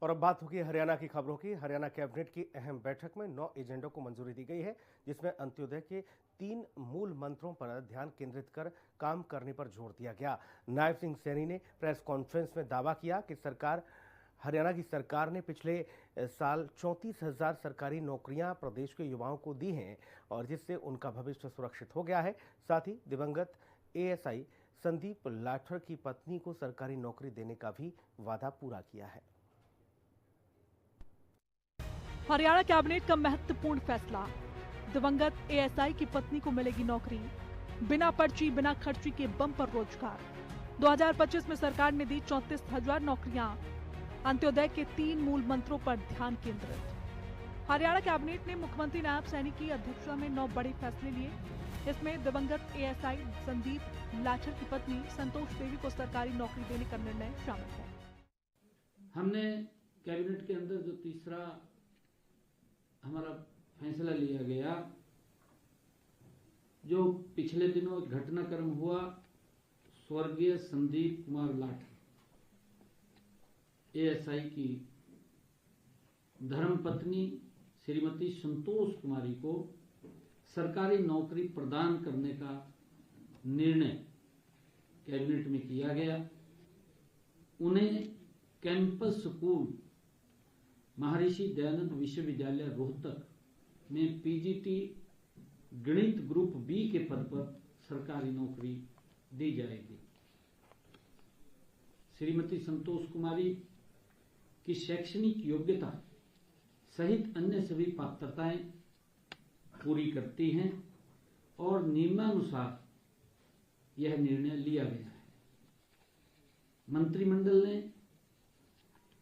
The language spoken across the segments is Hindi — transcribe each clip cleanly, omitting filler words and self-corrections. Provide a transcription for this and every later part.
और अब बात होगी हरियाणा की खबरों की। हरियाणा कैबिनेट की अहम बैठक में 9 एजेंडों को मंजूरी दी गई है, जिसमें अंत्योदय के 3 मूल मंत्रों पर ध्यान केंद्रित कर काम करने पर जोर दिया गया। नायब सिंह सैनी ने प्रेस कॉन्फ्रेंस में दावा किया कि हरियाणा की सरकार ने पिछले साल 34,000 सरकारी नौकरियां प्रदेश के युवाओं को दी हैं और जिससे उनका भविष्य सुरक्षित हो गया है। साथ ही दिवंगत एएसआई संदीप लाठर की पत्नी को सरकारी नौकरी देने का भी वादा पूरा किया है। हरियाणा कैबिनेट का महत्वपूर्ण फैसला, दिवंगत एएसआई की पत्नी को मिलेगी नौकरी, बिना पर्ची बिना खर्ची के बम्पर रोजगार। 2025 में सरकार ने दी 34,000 नौकरियां, अंत्योदय के 3 मूल मंत्रों पर ध्यान केंद्रित। हरियाणा कैबिनेट ने मुख्यमंत्री नायब सैनी की अध्यक्षता में 9 बड़े फैसले लिए। इसमें दिवंगत एएसआई संदीप लाठर की पत्नी संतोष देवी को सरकारी नौकरी देने का निर्णय शामिल है। हमने कैबिनेट के अंदर जो तीसरा हमारा फैसला लिया गया, जो पिछले दिनों घटनाक्रम हुआ, स्वर्गीय संदीप कुमार लाठर एएसआई की धर्मपत्नी श्रीमती संतोष कुमारी को सरकारी नौकरी प्रदान करने का निर्णय कैबिनेट में किया गया। उन्हें कैंपस स्कूल महर्षि दयानंद विश्वविद्यालय रोहतक में पीजीटी गणित ग्रुप बी के पद पर सरकारी नौकरी दी जाएगी। श्रीमती संतोष कुमारी की शैक्षणिक योग्यता सहित अन्य सभी पात्रताएं पूरी करती हैं और नियमानुसार यह निर्णय लिया गया है। मंत्रिमंडल ने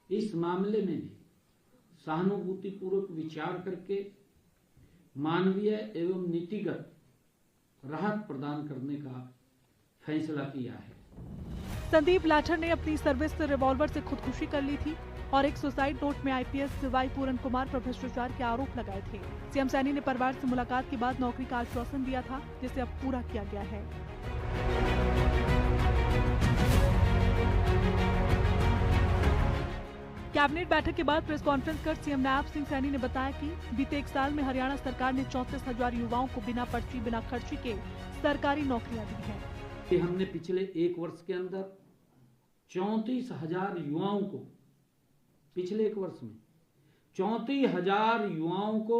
इस मामले में भी सहानुभूतिपूर्वक विचार करके मानवीय एवं नीतिगत राहत प्रदान करने का फैसला किया है। संदीप लाठर ने अपनी सर्विस रिवॉल्वर से खुदकुशी कर ली थी और एक सुसाइड नोट में आईपीएस वाई पूरन कुमार पर भ्रष्टाचार के आरोप लगाए थे। सीएम सैनी ने परिवार से मुलाकात के बाद नौकरी का आश्वासन दिया था, जिसे अब पूरा किया गया है। कैबिनेट बैठक के बाद प्रेस कॉन्फ्रेंस कर सीएम नायब सिंह सैनी ने बताया कि बीते 1 साल में हरियाणा सरकार ने 34,000 युवाओं को बिना पर्ची बिना खर्ची के सरकारी नौकरियां दी हैं। हमने पिछले 1 वर्ष के अंदर 34,000 युवाओं को, पिछले 1 वर्ष में 34,000 युवाओं को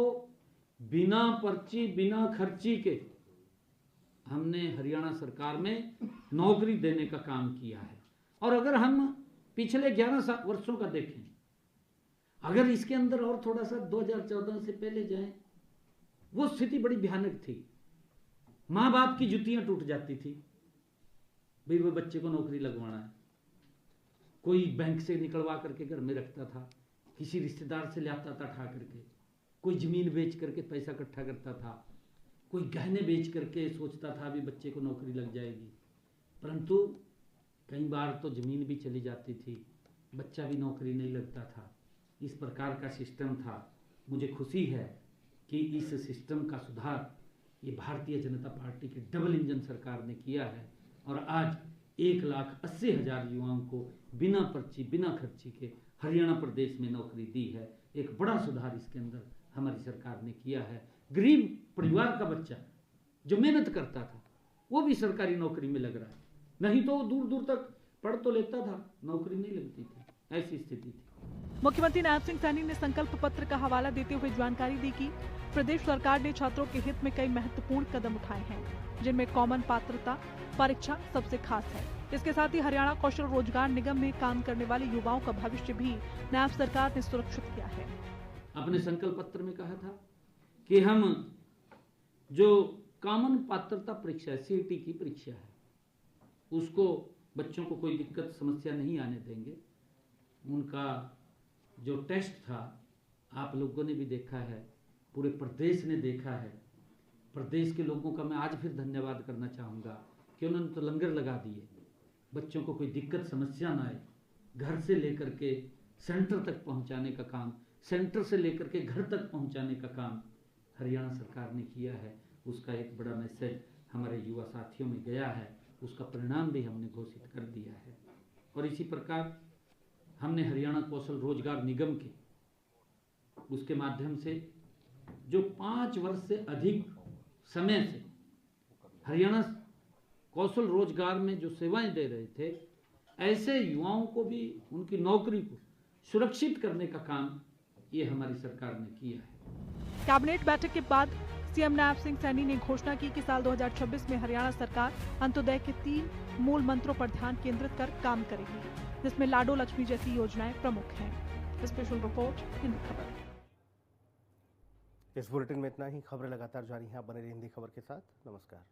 बिना पर्ची बिना खर्ची के हमने हरियाणा सरकार में नौकरी देने का काम किया है। और अगर हम पिछले 11 वर्षों का देखें, अगर इसके अंदर और थोड़ा सा 2014 से पहले जाएं, वो स्थिति बड़ी भयानक थी। माँ बाप की जुतियां टूट जाती थी, भाई वो बच्चे को नौकरी लगवाना है। कोई बैंक से निकलवा करके घर में रखता था, किसी रिश्तेदार से लाता था ठा करके, कोई जमीन बेच करके पैसा इकट्ठा करता था, कोई गहने बेच करके सोचता था भी बच्चे को नौकरी लग जाएगी। परंतु कई बार तो जमीन भी चली जाती थी, बच्चा भी नौकरी नहीं लगता था। इस प्रकार का सिस्टम था। मुझे खुशी है कि इस सिस्टम का सुधार ये भारतीय जनता पार्टी की डबल इंजन सरकार ने किया है और आज 1,80,000 युवाओं को बिना पर्ची बिना खर्ची के हरियाणा प्रदेश में नौकरी दी है। एक बड़ा सुधार इसके अंदर हमारी सरकार ने किया है। गरीब परिवार का बच्चा जो मेहनत करता था वो भी सरकारी नौकरी में लग रहा है, नहीं तो दूर दूर तक पढ़ तो लेता था, नौकरी नहीं लगती थी। ऐसी स्थिति थी। मुख्यमंत्री नायब सिंह सैनी ने संकल्प पत्र का हवाला देते हुए जानकारी दी कि प्रदेश सरकार ने छात्रों के हित में कई महत्वपूर्ण कदम उठाए हैं, जिनमें कॉमन पात्रता परीक्षा सबसे खास है। इसके साथ ही हरियाणा कौशल रोजगार निगम में काम करने वाले युवाओं का भविष्य भी नायब सरकार ने सुरक्षित किया है। अपने संकल्प पत्र में कहा था कि हम जो कॉमन पात्रता परीक्षा है, सीईटी की परीक्षा है, उसको बच्चों को कोई दिक्कत समस्या नहीं आने देंगे। उनका जो टेस्ट था आप लोगों ने भी देखा है, पूरे प्रदेश ने देखा है। प्रदेश के लोगों का मैं आज फिर धन्यवाद करना चाहूँगा कि उन्होंने तो लंगर लगा दिए, बच्चों को कोई दिक्कत समस्या ना आए। घर से लेकर के सेंटर तक पहुँचाने का काम, सेंटर से लेकर के घर तक पहुँचाने का काम हरियाणा सरकार ने किया है। उसका एक बड़ा मैसेज हमारे युवा साथियों में गया है, उसका परिणाम भी हमने घोषित कर दिया है। और इसी प्रकार हमने हरियाणा कौशल रोजगार निगम के उसके माध्यम से जो 5 वर्ष से अधिक समय से हरियाणा कौशल रोजगार में जो सेवाएं दे रहे थे, ऐसे युवाओं को भी उनकी नौकरी को सुरक्षित करने का काम ये हमारी सरकार ने किया है। कैबिनेट बैठक के बाद सीएम नायब सिंह सैनी ने घोषणा की कि साल 2026 में हरियाणा सरकार अंत्योदय के 3 मूल मंत्रों पर ध्यान केंद्रित कर काम करेगी, जिसमें लाडो लक्ष्मी जैसी योजनाएं प्रमुख हैं। स्पेशल रिपोर्ट हिंदी खबर। इस बुलेटिन में इतना ही। खबरें लगातार जारी हैं, आप बने रहिए हिंदी खबर के साथ। नमस्कार।